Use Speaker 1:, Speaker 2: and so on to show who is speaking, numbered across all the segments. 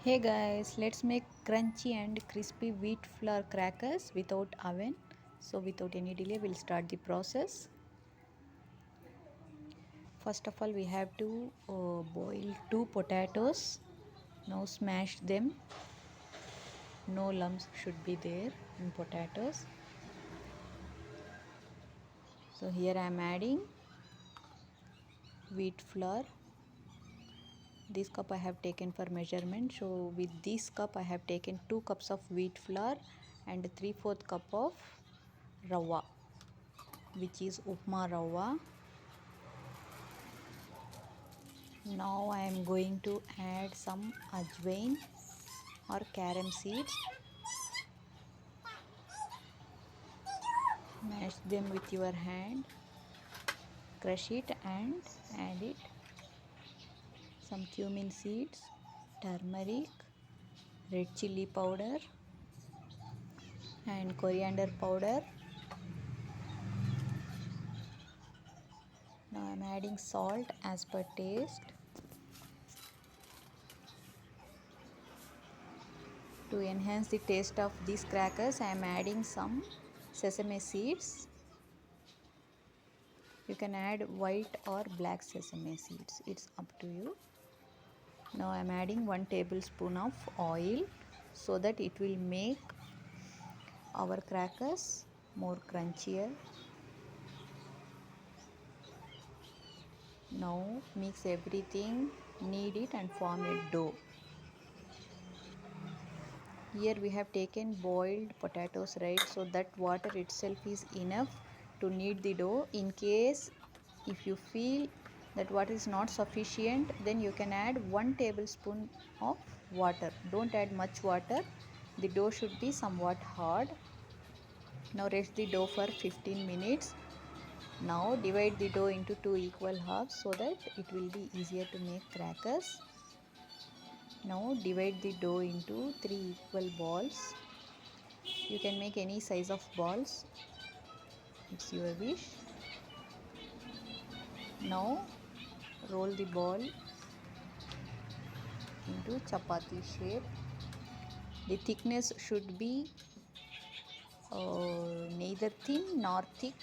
Speaker 1: Hey guys, let's make crunchy and crispy wheat flour crackers without oven. So without any delay, we'll start the process. First of all, we have to boil 2 potatoes. Now smash them. No lumps should be there in potatoes. So here I am adding wheat flour. This cup I have taken for measurement. So with this cup I have taken 2 cups of wheat flour and 3/4 cup of rava, which is upma rava. Now I am going to add some ajwain or carom seeds. Mash them with your hand, crush it and add it. Some cumin seeds, turmeric, red chili powder and coriander powder. Now I am adding salt as per taste. To enhance the taste of these crackers, I am adding some sesame seeds. You can add white or black sesame seeds, it's up to you. Now I am adding 1 tablespoon of oil so that it will make our crackers more crunchier. Now mix everything, knead it and form a dough. Here we have taken boiled potatoes, right? So that water itself is enough to knead the dough. In case if you feel that water is not sufficient, then you can add 1 tablespoon of water. Don't add much water. The dough should be somewhat hard. Now rest the dough for 15 minutes. Now divide the dough into 2 equal halves so that it will be easier to make crackers. Now divide the dough into 3 equal balls. You can make any size of balls, it's your wish. Now roll the ball into chapati shape. The thickness should be neither thin nor thick,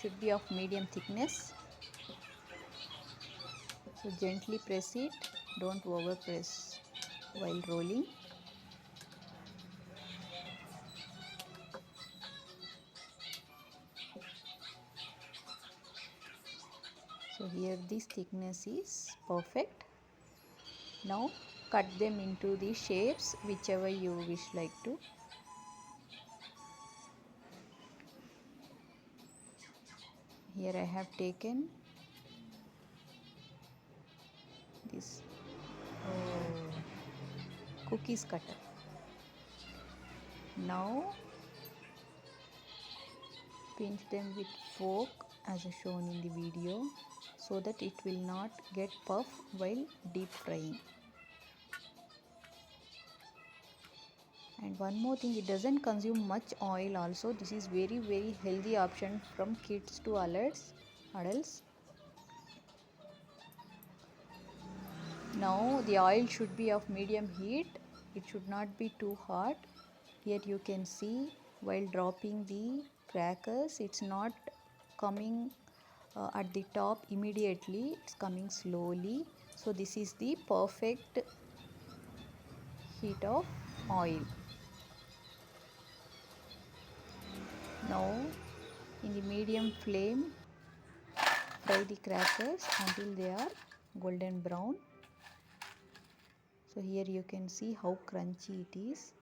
Speaker 1: should be of medium thickness. So gently press it, don't over press while rolling. So here this thickness is perfect. Now cut them into the shapes whichever you wish like to. Here I have taken this cookies cutter. Now pinch them with fork as shown in the video so that it will not get puff while deep frying. And one more thing, it doesn't consume much oil also. This is very healthy option from kids to adults. Now the oil should be of medium heat. It should not be too hot. Here you can see while dropping the crackers, it's not coming at the top immediately, it's coming slowly. So this is the perfect heat of oil. Now in the medium flame, fry the crackers until they are golden brown. So here you can see how crunchy it is.